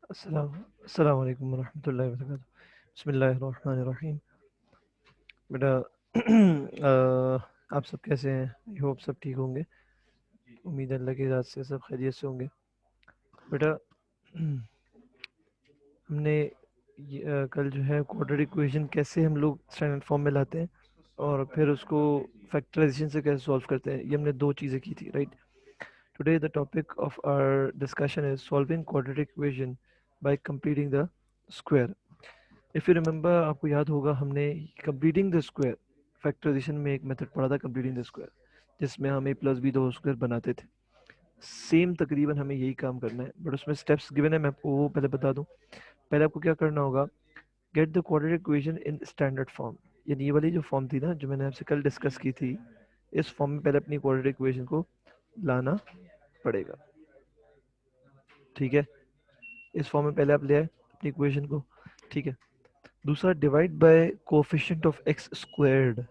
अस्सलाम वालेकुम रहमतुल्लाहि व बरकातहू। बिस्मिल्लाहिर्रहमानिर्रहीम। बेटा आप सब कैसे हैं? आई होप सब ठीक होंगे। उम्मीद है अल्लाह की रात से सब खैरियत से होंगे। बेटा हमने कल जो है क्वाड्रेटिक इक्वेशन कैसे हम लोग स्टैंडर्ड फॉर्म में लाते हैं और फिर उसको फैक्टराइजेशन से कैसे सॉल्व करते हैं, ये हमने दो चीज़ें की थी, right. Today the topic of our discussion is solving quadratic equation by completing the square. If you remember, आपको याद होगा हमने कंप्लीटिंग द स्क्वायर फैक्टराइजेशन में एक मेथड पढ़ा था, कंप्लीटिंग द स्क्वायर, जिसमें हम ए प्लस बी दो स्क्वायर बनाते थे। सेम तकरीबन हमें यही काम करना है, बट उसमें स्टेप्स गिवन है, मैं आपको वो पहले बता दूं। पहले आपको क्या करना होगा, get the quadratic equation in standard form. यानी ये वाली जो फॉर्म थी ना, जो मैंने आपसे कल डिस्कस की थी, इस फॉर्म में पहले अपनी क्वाड्रेटिक इक्वेशन को लाना पड़ेगा। ठीक है, इस फॉर्म में पहले आप ले आए अपनी इक्वेशन को। ठीक है, दूसरा, divide by coefficient of x squared,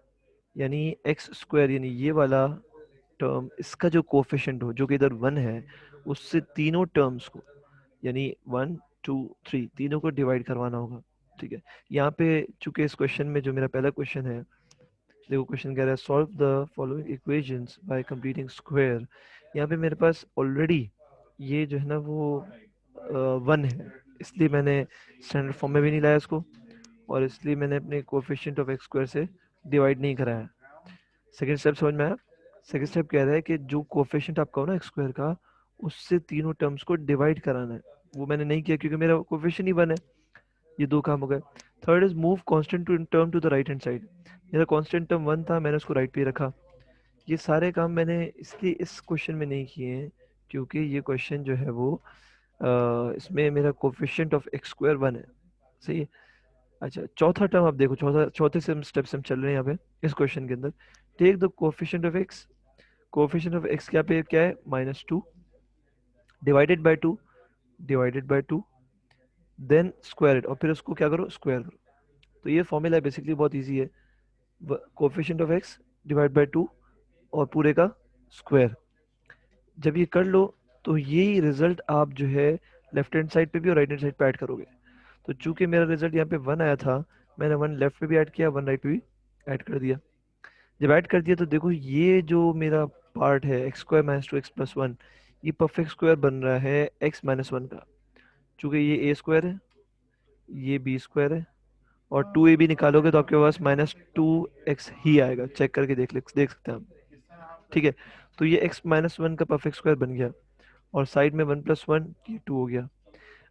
यानी एक्स स्क्वायर यानी ये वाला टर्म, इसका जो कोफिशिएंट हो जो कि इधर वन है, उससे तीनों टर्म्स को, यानी वन टू थ्री, तीनों को डिवाइड करवाना होगा। ठीक है, यहाँ पे चूंकि इस क्वेश्चन में जो मेरा पहला क्वेश्चन है, देखो क्वेश्चन कह रहा है solve the following equations bye completing square. यहाँ पे मेरे पास ऑलरेडी ये जो है ना वो वन है, इसलिए मैंने स्टैंडर्ड फॉर्म में भी नहीं लाया इसको, और इसलिए मैंने अपने कोफिशिएंट ऑफ एक्स स्क्वायर से डिवाइड नहीं कराया। सेकंड स्टेप समझ में आया? सेकंड स्टेप कह रहा है कि जो कोफिशिएंट आपका हो ना एक्स स्क्वायर का, उससे तीनों टर्म्स को डिवाइड कराना है। वो मैंने नहीं किया क्योंकि मेरा कोफिशिएंट ही वन है। ये दो काम हो गए। Third is move constant to term to the right hand side. मेरा कांस्टेंट टर्म वन था, मैंने उसको राइट पे रखा। ये सारे काम मैंने इसलिए इस क्वेश्चन में नहीं किए हैं क्योंकि ये क्वेश्चन जो है वो इसमें मेरा coefficient of x square one है। सही है। अच्छा, चौथा टर्म आप देखो, चौथे से हम स्टेप से हम चल रहे हैं यहाँ पे इस क्वेश्चन के अंदर। Take the coefficient of x, coefficient of x क्या पे क्या है, -2, divided by 2, divided by 2, then square it, और फिर उसको क्या करो, स्क्वायर करो। तो ये फॉर्मूला बेसिकली बहुत इजी है, coefficient of x divide by 2 और पूरे का स्क्वायर। जब ये कर लो तो यही रिजल्ट आप जो है लेफ्ट हैंड साइड पे भी और राइट हैंड साइड पे ऐड करोगे। तो चूंकि मेरा रिजल्ट यहाँ पे वन आया था, मैंने वन लेफ्ट पे भी ऐड किया, वन राइट पे भी ऐड कर दिया। जब ऐड कर दिया तो देखो ये जो मेरा पार्ट है x square minus two x plus one, ये परफेक्ट स्क्वायर बन रहा है एक्स माइनस वन का। चूंकि ये ए स्क्वायर है, ये बी स्क्वायर है, और टू ए भी निकालोगे तो आपके पास -2x ही आएगा। चेक करके देख सकते हैं आप। ठीक है, तो ये x माइनस वन का परफेक्ट स्क्वायर बन गया, और साइड में वन प्लस वन, ये टू हो गया।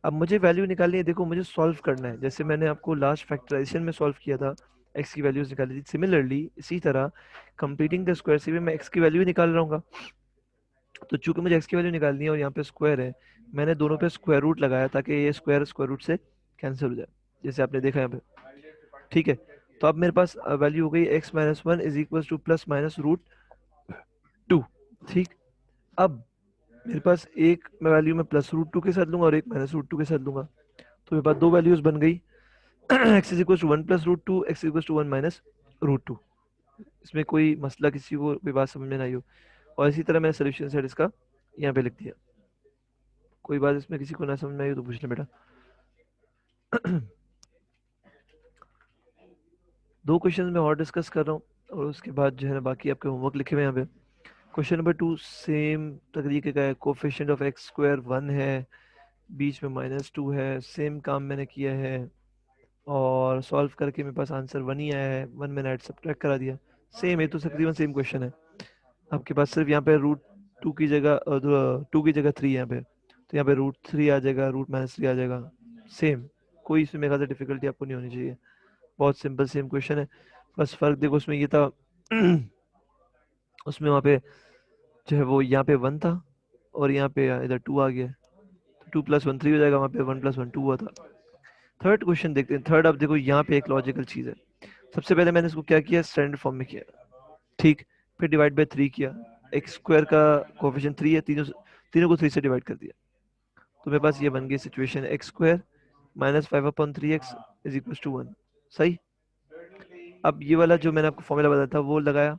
अब मुझे वैल्यू निकालनी है, देखो मुझे सॉल्व करना है, जैसे मैंने आपको लास्ट फैक्टराइजेशन में सॉल्व किया था, एक्स की वैल्यूज निकाली थी, सिमिलरली इसी तरह कंप्लीटिंग द स्क्वायर से भी मैं एक्स की वैल्यू ही निकाल रहा हूँ। तो चूंकि मुझे एक्स की वैल्यू निकालनी है और यहाँ पे स्क्वायर है, मैंने दोनों पे स्क्वायर रूट लगाया ताकि ये स्क्वायर स्क्वायर रूट से कैंसिल हो जाए, जैसे आपने देखा यहाँ पे। ठीक है, तो अब मेरे पास वैल्यू हो गई x minus one is equal to plus minus root two. ठीक, अब मेरे पास एक मैं वैल्यू में प्लस रूट टू के साथ लूंगा और एक माइनस रूट टू के साथ लूंगा, तो मेरे पास दो वैल्यूज बन गई। X is equal to one plus root two, x equal to one minus root two. इसमें कोई मसला, किसी को कोई बात समझ में ना आई हो? और इसी तरह मैंने सोल्यूशन सेट इसका यहाँ पे लिख दिया। कोई बात इसमें किसी को ना समझ में आई हो तो पूछ ले बेटा। दो क्वेश्चन मैं और डिस्कस कर रहा हूँ, और उसके बाद जो है ना बाकी आपके होमवर्क लिखे हुए हैं यहाँ पे। क्वेश्चन नंबर टू सेम तरीके का है, coefficient of x square one है, बीच में -2 है, सेम काम मैंने किया है, और सॉल्व करके मेरे पास आंसर वन ही आया है, वन मैंने ऐड सब्ट्रैक्ट करा दिया। सेम है, तो तकरीबन सेम क्वेश्चन है। आपके पास सिर्फ यहाँ पे रूट टू की जगह टू की जगह थ्री यहाँ पे, तो यहाँ पे रूट थ्री आ जाएगा, रूट माइनस थ्री आ जाएगा। सेम, कोई इसमें मेरे ख्याल से डिफिकल्टी आपको नहीं होनी चाहिए, बहुत सिंपल सेम क्वेश्चन है। बस फर्क देखो उसमें ये था, उसमें वहाँ पे जो है वो यहाँ पे वन था, और यहाँ पे इधर टू आ गया, तो टू प्लस वन थ्री हो जाएगा, वहाँ पे वन प्लस वन टू हुआ था। थर्ड क्वेश्चन देखते हैं। थर्ड, अब देखो यहाँ पे एक लॉजिकल चीज है। सबसे पहले मैंने इसको क्या किया, स्टैंडर्ड फॉर्म में किया। ठीक, फिर डिवाइड बाय थ्री किया, एक्स स्क्वायर का कोफिशिएंट थ्री है, तीनों को थ्री से डिवाइड कर दिया, तो मेरे पास ये बन गई situation, x square minus five upon three x is equal to one. सही। अब ये वाला जो मैंने आपको फॉर्मूला बताया था वो लगाया,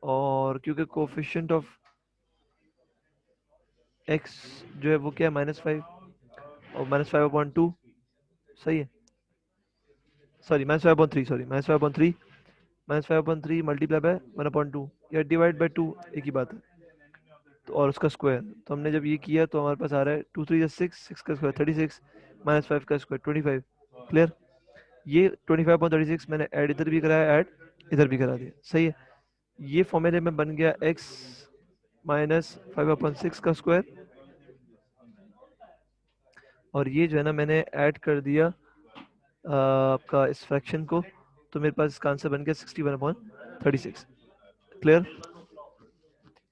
और क्योंकि कोफिशिएंट ऑफ एक्स जो है वो क्या है, -5, और -5/2 सही है, सॉरी -5/3, सॉरी -5/3, -5/3 मल्टीप्लाई बाय 1/2 या डिवाइड बाय 2 एक ही बात है। तो और उसका स्क्वायर, तो हमने जब ये किया तो हमारे पास आ रहा है 2 3 6, 6 का स्क्वायर 36, -5 का स्क्वायर 25। क्लियर। ये 25/36 मैंने ऐड इधर भी कराया, ऐड इधर भी करा दिया, सही है। ये फॉर्मूले में बन गया x -5/6 का स्क्वायर, और ये जो है ना मैंने ऐड कर दिया आपका इस फ्रैक्शन को, तो मेरे पास इसका आंसर बन गया 61/36। क्लियर।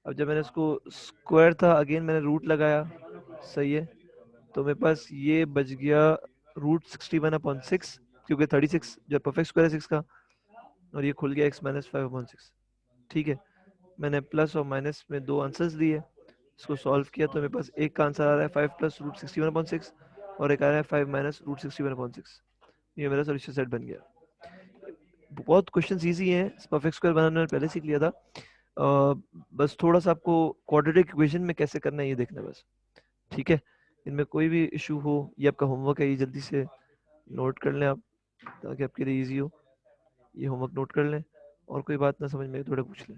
अब जब मैंने इसको स्क्वायर था, अगेन मैंने रूट लगाया, सही है, तो मेरे पास ये बच गया √61/6, क्योंकि 36 जो परफेक्ट स्क्वायर है 6 का, और ये खुल गया x -5/6। ठीक है, मैंने प्लस और माइनस में दो आंसर्स दिए, इसको सॉल्व किया तो मेरे पास एक का आंसर आ रहा है 5 + √61/6, और एक आ रहा है 5 - √61/6। ये मेरा सोल्यूशन सेट बन गया। बहुत क्वेश्चंस इजी हैं, परफेक्ट स्क्वायर बनाना मैंने पहले सीख लिया था। बस थोड़ा सा आपको क्वाड्रेटिक इक्वेशन में कैसे करना है ये देखना है बस। ठीक है, इनमें कोई भी इशू हो, ये आपका होमवर्क है, ये जल्दी से नोट कर लें आप, ताकि आपके लिए इजी हो। ये होमवर्क नोट कर लें, और कोई बात ना समझ में थोड़ा पूछ लें।